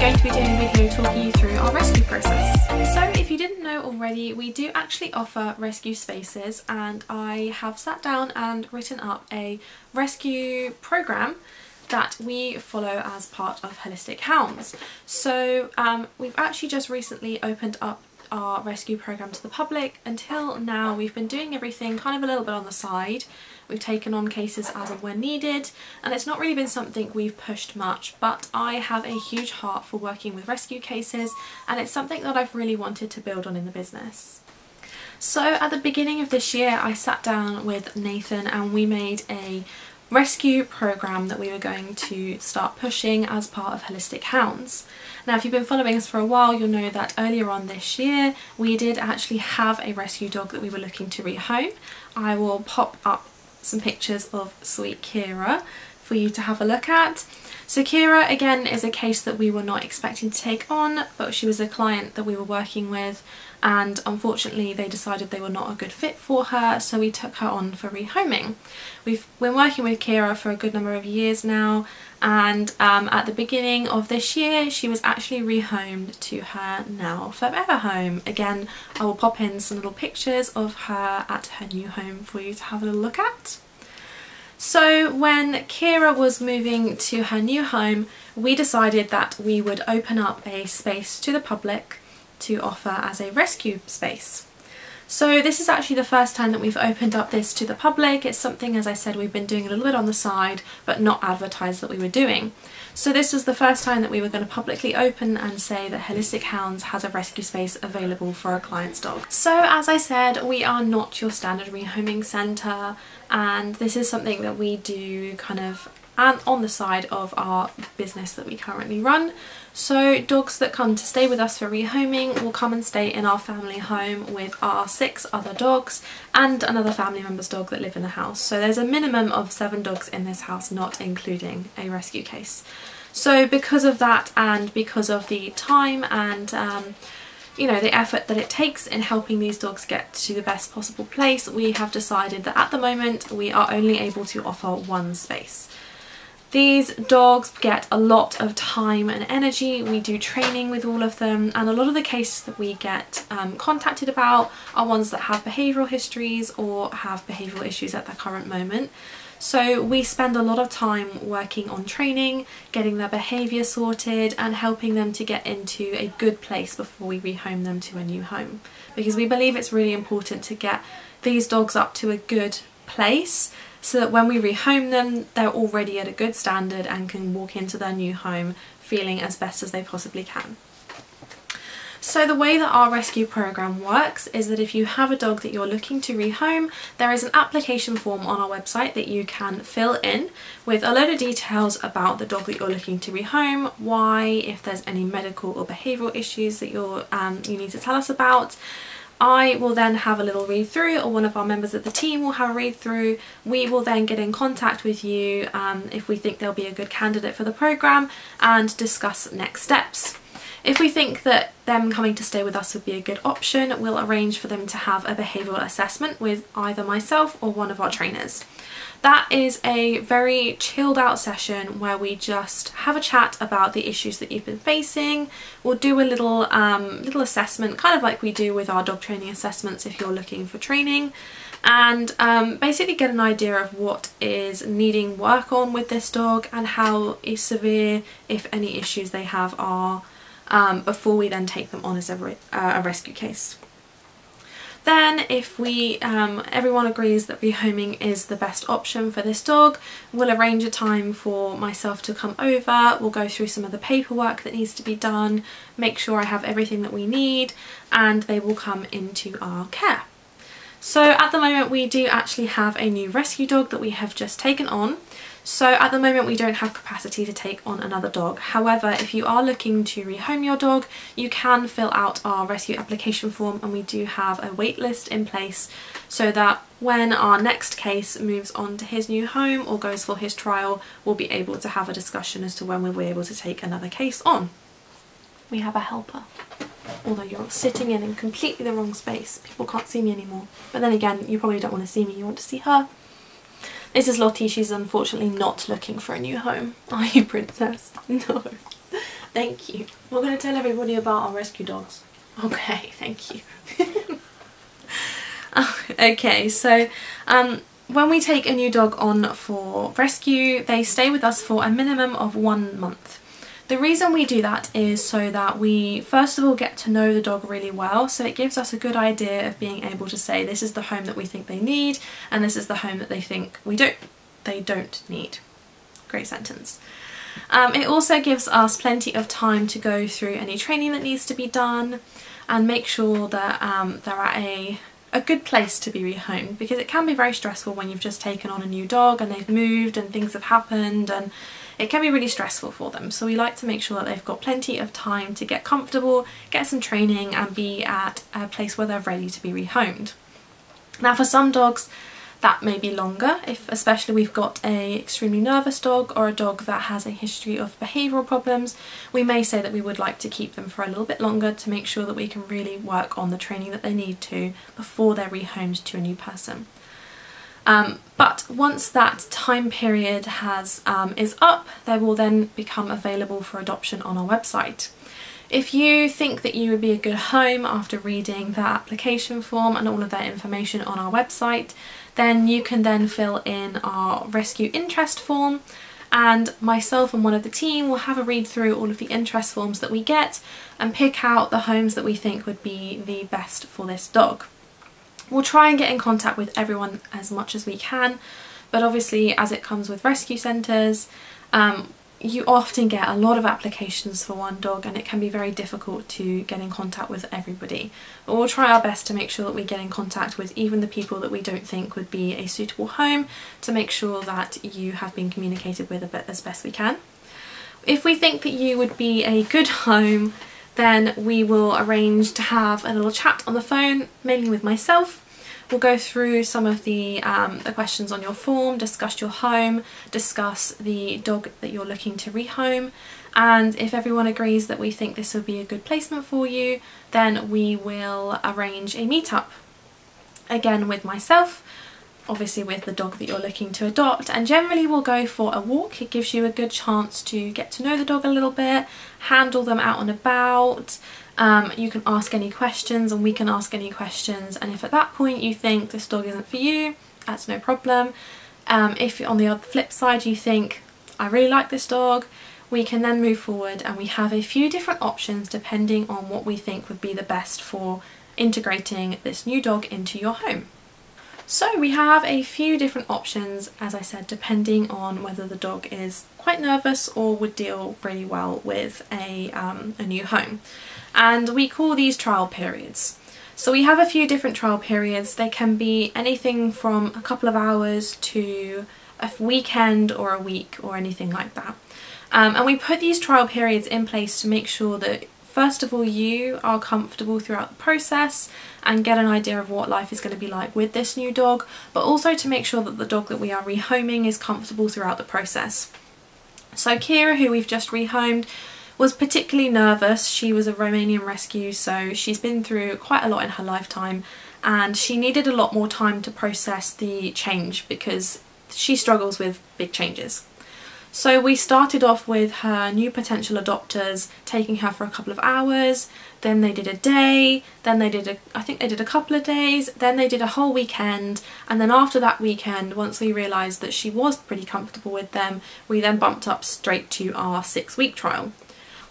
going to be doing a video talking you through our rescue process. So if you didn't know already, we do actually offer rescue spaces, and I have sat down and written up a rescue program that we follow as part of Holistic Hounds. So we've actually just recently opened up our rescue program to the public. Until now we've been doing everything kind of a little bit on the side. We've taken on cases as and when needed, and it's not really been something we've pushed much, but I have a huge heart for working with rescue cases, and it's something that I've really wanted to build on in the business. So at the beginning of this year I sat down with Nathan and we made a rescue program that we were going to start pushing as part of Holistic Hounds. Now, if you've been following us for a while, you'll know that earlier on this year we did actually have a rescue dog that we were looking to rehome. I will pop up some pictures of sweet Kira for you to have a look at. So Kira, again, is a case that we were not expecting to take on, but she was a client that we were working with, and unfortunately they decided they were not a good fit for her, so we took her on for rehoming. We've been working with Kira for a good number of years now, and at the beginning of this year she was actually rehomed to her now forever home. Again, I will pop in some little pictures of her at her new home for you to have a little look at. So when Kira was moving to her new home, we decided that we would open up a space to the public to offer as a rescue space. So this is actually the first time that we've opened up this to the public. It's something, as I said, we've been doing a little bit on the side, but not advertised that we were doing. So this was the first time that we were going to publicly open and say that Holistic Hounds has a rescue space available for our client's dog. So as I said, we are not your standard rehoming centre, and this is something that we do kind of on the side of our business that we currently run. So dogs that come to stay with us for rehoming will come and stay in our family home with our 6 other dogs and another family member's dog that live in the house. So there's a minimum of 7 dogs in this house, not including a rescue case. So because of that, and because of the time and you know, the effort that it takes in helping these dogs get to the best possible place, we have decided that at the moment we are only able to offer 1 space. These dogs get a lot of time and energy. We do training with all of them, and a lot of the cases that we get contacted about are ones that have behavioural histories or have behavioural issues at the current moment. So we spend a lot of time working on training, getting their behaviour sorted and helping them to get into a good place before we rehome them to a new home, because we believe it's really important to get these dogs up to a good place so that when we rehome them they're already at a good standard and can walk into their new home feeling as best as they possibly can. So the way that our rescue program works is that if you have a dog that you're looking to rehome, there is an application form on our website that you can fill in with a load of details about the dog that you're looking to rehome, why, if there's any medical or behavioural issues that you need to tell us about. I will then have a little read through, or one of our members of the team will have a read through. We will then get in contact with you if we think they'll be a good candidate for the program and discuss next steps. If we think that them coming to stay with us would be a good option, we'll arrange for them to have a behavioural assessment with either myself or one of our trainers. That is a very chilled out session where we just have a chat about the issues that you've been facing. We'll do a little assessment, kind of like we do with our dog training assessments if you're looking for training, and basically get an idea of what is needing work on with this dog and how severe, if any, issues they have are, before we then take them on as a rescue case. Then if everyone agrees that rehoming is the best option for this dog, we'll arrange a time for myself to come over. We'll go through some of the paperwork that needs to be done, make sure I have everything that we need, and they will come into our care. So at the moment we do actually have a new rescue dog that we have just taken on. So at the moment we don't have capacity to take on another dog. However, if you are looking to rehome your dog, you can fill out our rescue application form, and we do have a wait list in place so that when our next case moves on to his new home or goes for his trial, we'll be able to have a discussion as to when we'll be able to take another case on. We have a helper. Although you're sitting in completely the wrong space. People can't see me anymore. But then again, you probably don't want to see me, you want to see her. This is Lottie. She's unfortunately not looking for a new home. Are you, princess? No. Thank you. We're going to tell everybody about our rescue dogs. Okay, thank you. Okay, so when we take a new dog on for rescue, they stay with us for a minimum of 1 month. The reason we do that is so that we first of all get to know the dog really well, so it gives us a good idea of being able to say this is the home that we think they need and this is the home that they think they don't need. Great sentence. It also gives us plenty of time to go through any training that needs to be done and make sure that they're at a good place to be rehomed, because it can be very stressful when you've just taken on a new dog and they've moved and things have happened, and it can be really stressful for them. So we like to make sure that they've got plenty of time to get comfortable, get some training and be at a place where they're ready to be rehomed. Now for some dogs that may be longer, if especially we've got a extremely nervous dog or a dog that has a history of behavioural problems, we may say that we would like to keep them for a little bit longer to make sure that we can really work on the training that they need to before they're rehomed to a new person. But once that time period is up, they will then become available for adoption on our website. If you think that you would be a good home after reading that application form and all of that information on our website, then you can then fill in our rescue interest form, and myself and one of the team will have a read through all of the interest forms that we get and pick out the homes that we think would be the best for this dog. We'll try and get in contact with everyone as much as we can, but obviously as it comes with rescue centres, you often get a lot of applications for one dog and it can be very difficult to get in contact with everybody. But we'll try our best to make sure that we get in contact with even the people that we don't think would be a suitable home, to make sure that you have been communicated with a bit as best we can. If we think that you would be a good home, then we will arrange to have a little chat on the phone, mainly with myself. We'll go through some of the questions on your form, discuss your home, discuss the dog that you're looking to rehome, and if everyone agrees that we think this would be a good placement for you, then we will arrange a meetup, again with myself, obviously with the dog that you're looking to adopt, and generally we'll go for a walk. It gives you a good chance to get to know the dog a little bit, handle them out and about. You can ask any questions and we can ask any questions, and if at that point you think this dog isn't for you, that's no problem. If on the other flip side you think I really like this dog, we can then move forward and we have a few different options depending on what we think would be the best for integrating this new dog into your home. So we have a few different options, as I said, depending on whether the dog is quite nervous or would deal really well with a new home. And we call these trial periods. So we have a few different trial periods. They can be anything from a couple of hours to a weekend or a week or anything like that. And we put these trial periods in place to make sure that first of all you are comfortable throughout the process and get an idea of what life is going to be like with this new dog, but also to make sure that the dog that we are rehoming is comfortable throughout the process. So Kira, who we've just rehomed, was particularly nervous. She was a Romanian rescue, so she's been through quite a lot in her lifetime and she needed a lot more time to process the change because she struggles with big changes. So we started off with her new potential adopters taking her for a couple of hours, then they did a day, then I think they did a couple of days, then they did a whole weekend, and then after that weekend, once we realised that she was pretty comfortable with them, we then bumped up straight to our 6-week trial.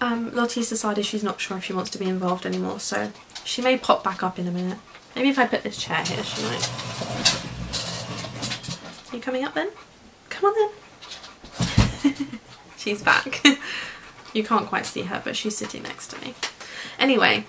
Lottie's decided she's not sure if she wants to be involved anymore, so she may pop back up in a minute. Maybe if I put this chair here she might. Are you coming up then? Come on then. She's back. You can't quite see her, but she's sitting next to me. Anyway,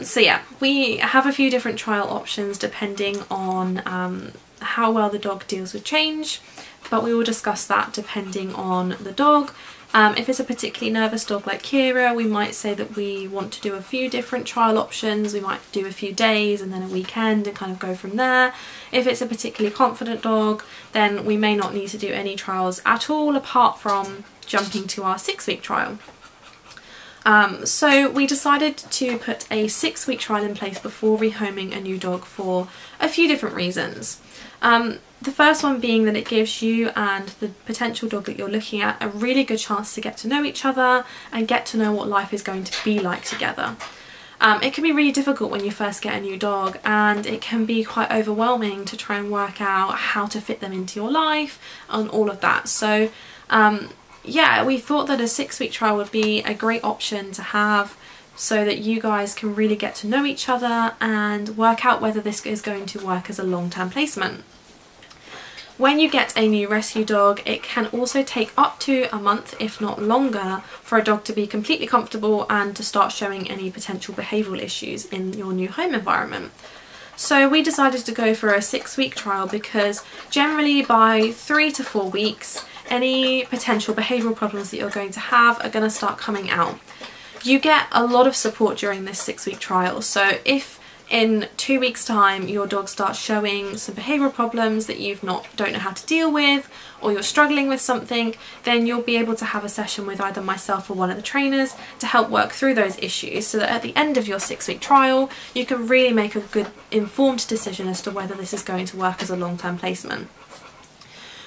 so yeah, we have a few different trial options depending on how well the dog deals with change, but we will discuss that depending on the dog. If it's a particularly nervous dog like Kira, we might say that we want to do a few different trial options. We might do a few days and then a weekend and kind of go from there. If it's a particularly confident dog, then we may not need to do any trials at all apart from jumping to our 6-week trial. So we decided to put a 6-week trial in place before rehoming a new dog for a few different reasons. The first one being that it gives you and the potential dog that you're looking at a really good chance to get to know each other and get to know what life is going to be like together. It can be really difficult when you first get a new dog, and it can be quite overwhelming to try and work out how to fit them into your life and all of that. So yeah, we thought that a 6-week trial would be a great option to have so that you guys can really get to know each other and work out whether this is going to work as a long-term placement. When you get a new rescue dog, it can also take up to a month, if not longer, for a dog to be completely comfortable and to start showing any potential behavioural issues in your new home environment. So we decided to go for a 6-week trial because generally by 3 to 4 weeks, any potential behavioural problems that you're going to have are going to start coming out. You get a lot of support during this 6-week trial, so if in 2 weeks time your dog starts showing some behavioural problems that you don't know how to deal with, or you're struggling with something, then you'll be able to have a session with either myself or one of the trainers to help work through those issues, so that at the end of your 6-week trial you can really make a good informed decision as to whether this is going to work as a long-term placement.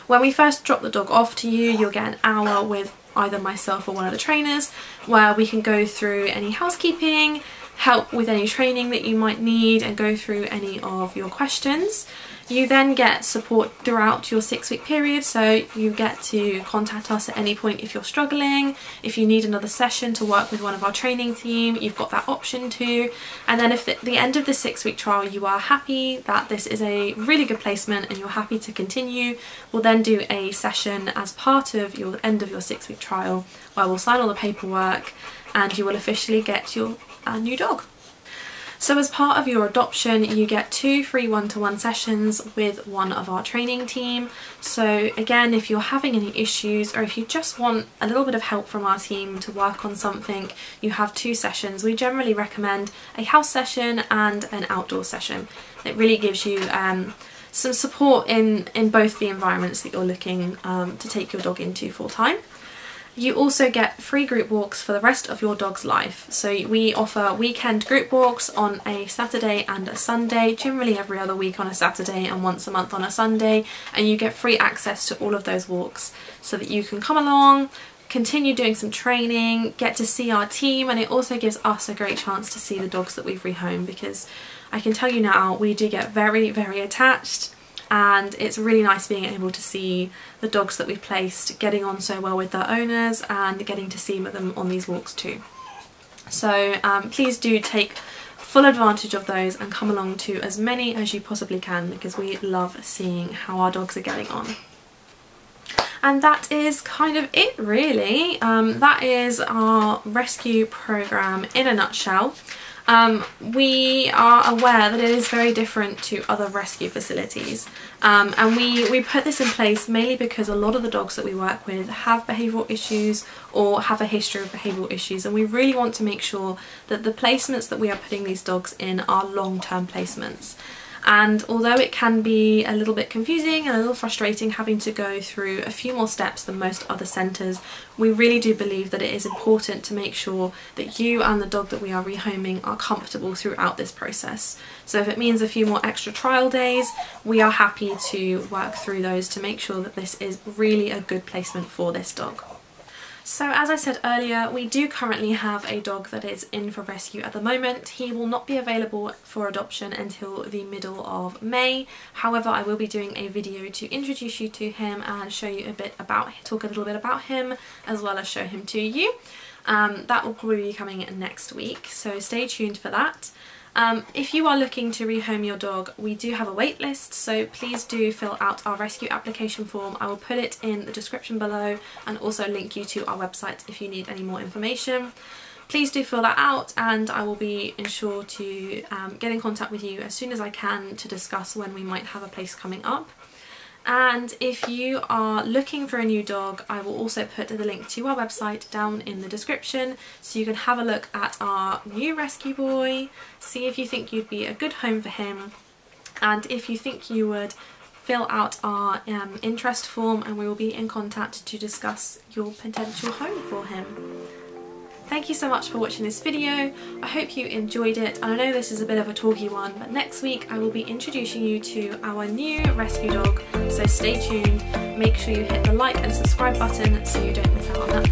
When we first drop the dog off to you, you'll get an hour with either myself or one of the trainers where we can go through any housekeeping, help with any training that you might need, and go through any of your questions. You then get support throughout your 6-week period, so you get to contact us at any point if you're struggling. If you need another session to work with one of our training team, you've got that option too. And then if at the end of the 6-week trial you are happy that this is a really good placement and you're happy to continue, we'll then do a session as part of your end of your 6-week trial where we'll sign all the paperwork and you will officially get your new dog. So as part of your adoption, you get 2 free one-to-one sessions with one of our training team. So again, if you're having any issues or if you just want a little bit of help from our team to work on something, you have 2 sessions. We generally recommend a house session and an outdoor session. It really gives you some support in both the environments that you're looking to take your dog into full time. You also get free group walks for the rest of your dog's life. So we offer weekend group walks on a Saturday and a Sunday, generally every other week on a Saturday and once a month on a Sunday, and you get free access to all of those walks so that you can come along, continue doing some training, get to see our team, and it also gives us a great chance to see the dogs that we've rehomed, because I can tell you now we do get very, very attached. And it's really nice being able to see the dogs that we've placed getting on so well with their owners and getting to see them on these walks too. So please do take full advantage of those and come along to as many as you possibly can, because we love seeing how our dogs are getting on. And that is kind of it really. That is our rescue program in a nutshell. We are aware that it is very different to other rescue facilities, and we put this in place mainly because a lot of the dogs that we work with have behavioural issues or have a history of behavioural issues, and we really want to make sure that the placements that we are putting these dogs in are long-term placements. And although it can be a little bit confusing and a little frustrating having to go through a few more steps than most other centres, we really do believe that it is important to make sure that you and the dog that we are rehoming are comfortable throughout this process. So if it means a few more extra trial days, we are happy to work through those to make sure that this is really a good placement for this dog. So as I said earlier, we do currently have a dog that is in for rescue at the moment. He will not be available for adoption until the middle of May. However, I will be doing a video to introduce you to him and show you talk a little bit about him, as well as show him to you. That will probably be coming next week, so stay tuned for that. If you are looking to rehome your dog, we do have a wait list, so please do fill out our rescue application form. I will put it in the description below and also link you to our website if you need any more information. Please do fill that out, and I will be sure to get in contact with you as soon as I can to discuss when we might have a place coming up. And if you are looking for a new dog, I will also put the link to our website down in the description, so you can have a look at our new rescue boy, see if you think you'd be a good home for him, and if you think you would, fill out our interest form and we will be in contact to discuss your potential home for him. Thank you so much for watching this video. I hope you enjoyed it, and I know this is a bit of a talky one, but next week I will be introducing you to our new rescue dog, so stay tuned. Make sure you hit the like and subscribe button so you don't miss out on that